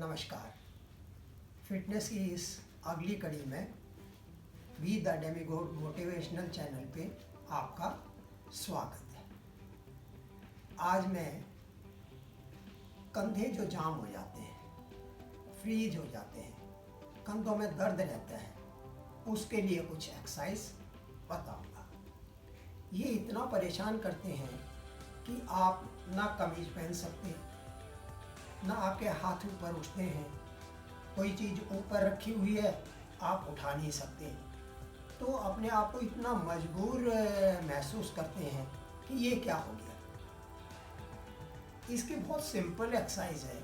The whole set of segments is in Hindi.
नमस्कार। फिटनेस की इस अगली कड़ी में we the demigod motivational channel पे आपका स्वागत है। आज मैं कंधे जो जाम हो जाते हैं, फ्रीज हो जाते हैं, कंधों में दर्द रहता है, उसके लिए कुछ एक्सरसाइज बताऊंगा। ये इतना परेशान करते हैं कि आप ना कमीज पहन सकते, ना आपके हाथ ऊपर उठते हैं, कोई चीज़ ऊपर रखी हुई है आप उठा नहीं सकते, तो अपने आप को इतना मजबूर महसूस करते हैं कि ये क्या हो गया। इसकी बहुत सिंपल एक्सरसाइज है,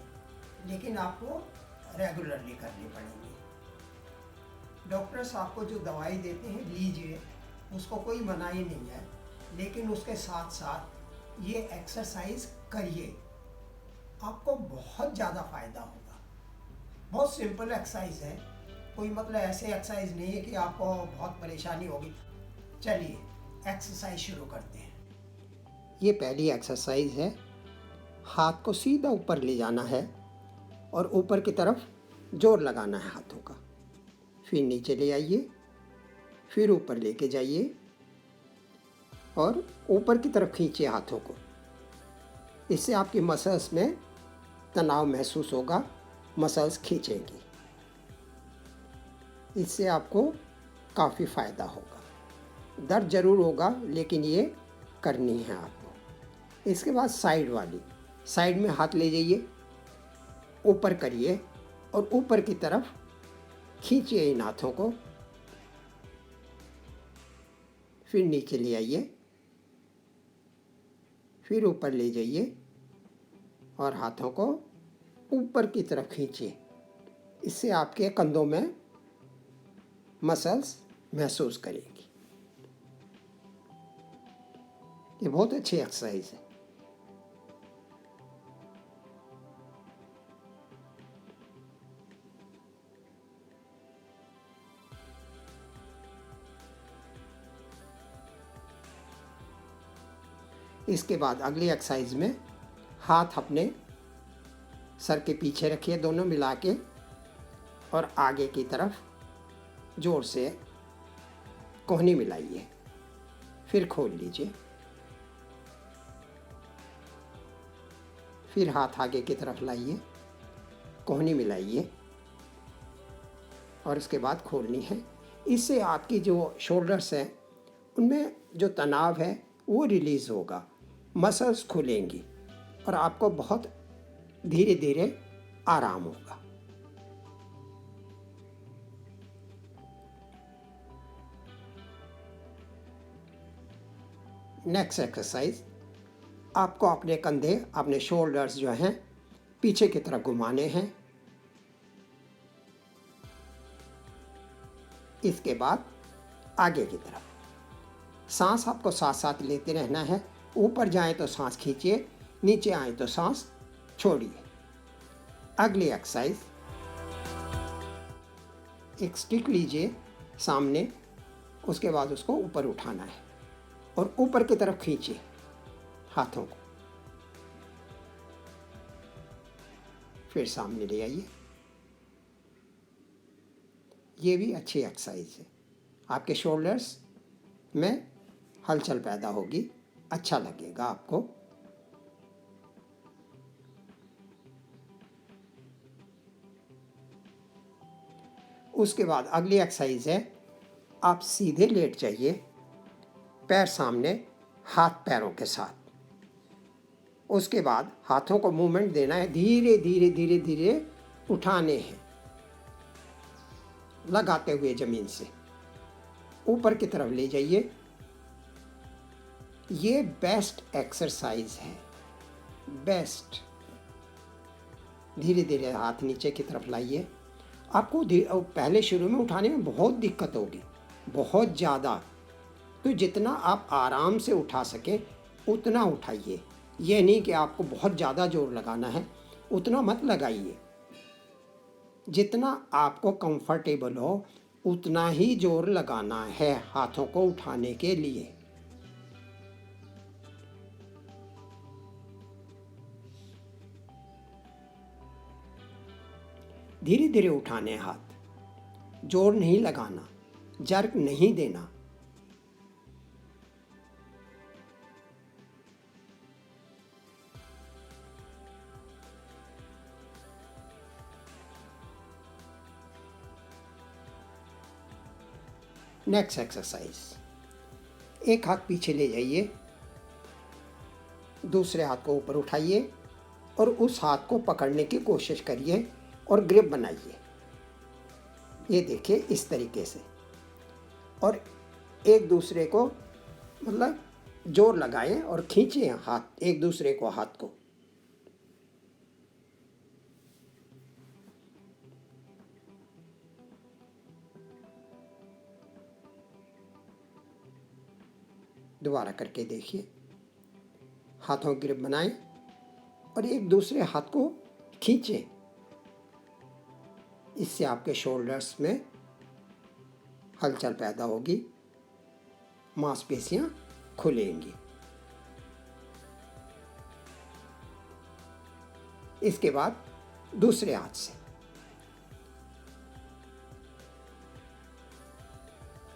लेकिन आपको रेगुलरली करनी पड़ेगी। डॉक्टर्स आपको जो दवाई देते हैं लीजिए, उसको कोई मनाही नहीं है, लेकिन उसके साथ साथ ये एक्सरसाइज करिए, आपको बहुत ज़्यादा फ़ायदा होगा। बहुत सिंपल एक्सरसाइज है, कोई मतलब ऐसे एक्सरसाइज नहीं है कि आपको बहुत परेशानी होगी। चलिए एक्सरसाइज शुरू करते हैं। ये पहली एक्सरसाइज है। हाथ को सीधा ऊपर ले जाना है और ऊपर की तरफ जोर लगाना है हाथों का। फिर नीचे ले आइए, फिर ऊपर लेके जाइए और ऊपर की तरफ खींचिए हाथों को। इससे आपकी मसल्स में तनाव महसूस होगा, मसल्स खींचेंगी। इससे आपको काफ़ी फ़ायदा होगा। दर्द ज़रूर होगा, लेकिन ये करनी है आपको। इसके बाद साइड में हाथ ले जाइए, ऊपर करिए और ऊपर की तरफ खींचिए इन हाथों को। फिर नीचे ले आइए, फिर ऊपर ले जाइए और हाथों को ऊपर की तरफ खींचिए। इससे आपके कंधों में मसल्स महसूस करेंगी। ये बहुत अच्छी एक्सरसाइज है। इसके बाद अगली एक्सरसाइज में हाथ अपने सर के पीछे रखिए, दोनों मिला के, और आगे की तरफ जोर से कोहनी मिलाइए। फिर खोल लीजिए, फिर हाथ आगे की तरफ लाइए, कोहनी मिलाइए और इसके बाद खोलनी है। इससे आपकी जो शोल्डर्स हैं उनमें जो तनाव है वो रिलीज़ होगा, मसल्स खुलेंगी और आपको बहुत धीरे धीरे आराम होगा। नेक्स्ट एक्सरसाइज, आपको अपने कंधे, अपने शोल्डर्स जो हैं पीछे की तरफ घुमाने हैं। इसके बाद आगे की तरफ सांस आपको साथ साथ लेते रहना है। ऊपर जाए तो सांस खींचिए, नीचे आए तो सांस छोड़िए। अगली एक्सरसाइज, एक स्टिक लीजिए सामने, उसके बाद उसको ऊपर उठाना है और ऊपर की तरफ खींचिए हाथों को। फिर सामने ले आइए। ये भी अच्छी एक्सरसाइज है, आपके शोल्डर्स में हलचल पैदा होगी, अच्छा लगेगा आपको। उसके बाद अगली एक्सरसाइज है, आप सीधे लेट जाइए, पैर सामने, हाथ पैरों के साथ। उसके बाद हाथों को मूवमेंट देना है, धीरे धीरे धीरे धीरे उठाने हैं, लगाते हुए ज़मीन से ऊपर की तरफ ले जाइए। ये बेस्ट एक्सरसाइज है, बेस्ट। धीरे धीरे हाथ नीचे की तरफ लाइए। आपको पहले शुरू में उठाने में बहुत दिक्कत होगी, बहुत ज़्यादा, तो जितना आप आराम से उठा सकें उतना उठाइए। ये नहीं कि आपको बहुत ज़्यादा जोर लगाना है, उतना मत लगाइए। जितना आपको कंफर्टेबल हो उतना ही जोर लगाना है हाथों को उठाने के लिए। धीरे धीरे उठाने हैं हाथ, जोर नहीं लगाना, जर्क नहीं देना। नेक्स्ट एक्सरसाइज, एक हाथ पीछे ले जाइए, दूसरे हाथ को ऊपर उठाइए और उस हाथ को पकड़ने की कोशिश करिए और ग्रिप बनाइए। ये देखिए इस तरीके से, और एक दूसरे को मतलब जोर लगाएं और खींचें हाथ, एक दूसरे को, हाथ को। दोबारा करके देखिए, हाथों की ग्रिप बनाएं और एक दूसरे हाथ को खींचें। इससे आपके शोल्डर्स में हलचल पैदा होगी, मांसपेशियां खुलेंगी। इसके बाद दूसरे हाथ से,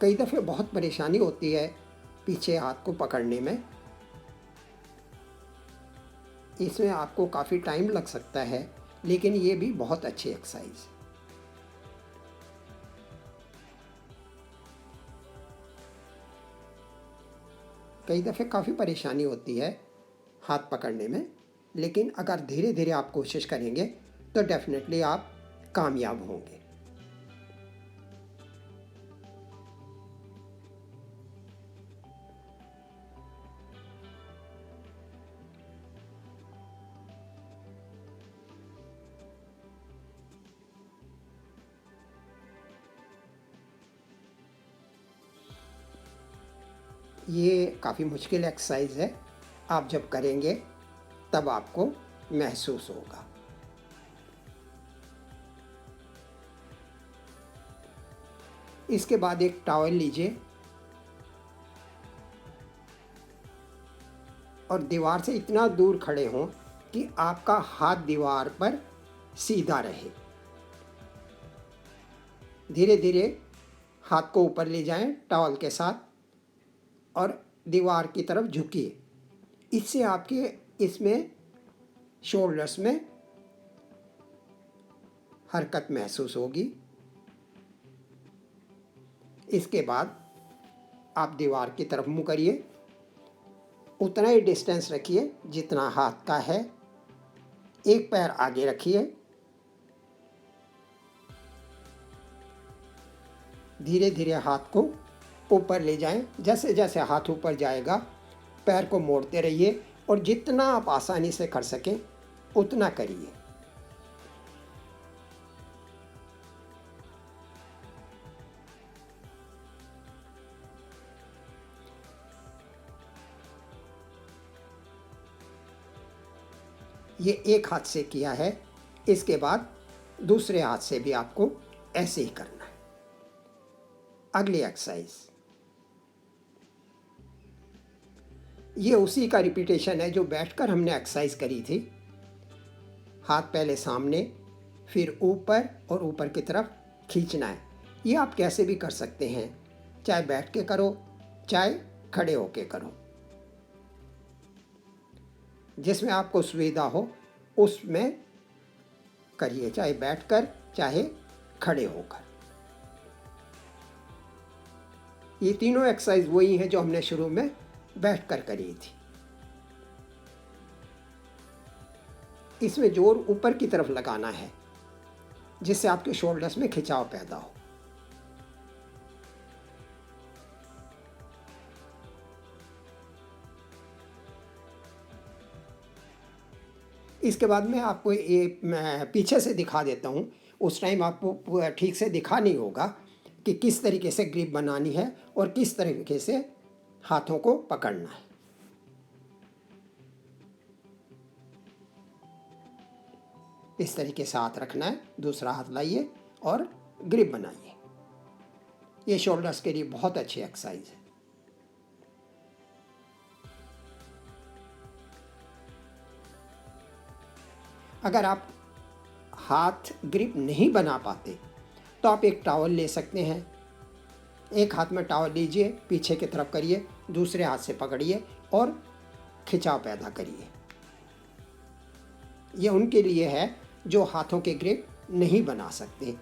कई दफ़े बहुत परेशानी होती है पीछे हाथ को पकड़ने में, इसमें आपको काफ़ी टाइम लग सकता है, लेकिन ये भी बहुत अच्छी एक्सरसाइज है। कई दफ़े काफ़ी परेशानी होती है हाथ पकड़ने में, लेकिन अगर धीरे धीरे आप कोशिश करेंगे तो डेफिनेटली आप कामयाब होंगे। ये काफ़ी मुश्किल एक्सरसाइज है, आप जब करेंगे तब आपको महसूस होगा। इसके बाद एक टॉवल लीजिए और दीवार से इतना दूर खड़े हों कि आपका हाथ दीवार पर सीधा रहे। धीरे धीरे हाथ को ऊपर ले जाएं टॉवल के साथ और दीवार की तरफ झुकिए। इससे आपके इसमें शोल्डर्स में हरकत महसूस होगी। इसके बाद आप दीवार की तरफ मुँह करिए, उतना ही डिस्टेंस रखिए जितना हाथ का है। एक पैर आगे रखिए, धीरे धीरे हाथ को ऊपर ले जाएं। जैसे जैसे हाथ ऊपर जाएगा पैर को मोड़ते रहिए और जितना आप आसानी से कर सकें उतना करिए। ये एक हाथ से किया है, इसके बाद दूसरे हाथ से भी आपको ऐसे ही करना है। अगली एक्सरसाइज, ये उसी का रिपीटेशन है जो बैठकर हमने एक्सरसाइज करी थी। हाथ पहले सामने, फिर ऊपर और ऊपर की तरफ खींचना है। ये आप कैसे भी कर सकते हैं, चाहे बैठ के करो चाहे खड़े होके करो, जिसमें आपको सुविधा हो उसमें करिए, चाहे बैठकर चाहे खड़े होकर। ये तीनों एक्सरसाइज वही हैं जो हमने शुरू में बैठकर करी थी। इसमें जोर ऊपर की तरफ लगाना है जिससे आपके शोल्डर्स में खिंचाव पैदा हो। इसके बाद में आपको मैं पीछे से दिखा देता हूँ, उस टाइम आपको ठीक से दिखा नहीं होगा कि किस तरीके से ग्रिप बनानी है और किस तरीके से हाथों को पकड़ना है। इस तरीके से हाथ रखना है, दूसरा हाथ लाइए और ग्रिप बनाइए। ये शोल्डर्स के लिए बहुत अच्छी एक्सरसाइज है। अगर आप हाथ ग्रिप नहीं बना पाते तो आप एक टॉवल ले सकते हैं। एक हाथ में टॉवल लीजिए, पीछे की तरफ करिए, दूसरे हाथ से पकड़िए और खिंचाव पैदा करिए। ये उनके लिए है जो हाथों के ग्रिप नहीं बना सकते।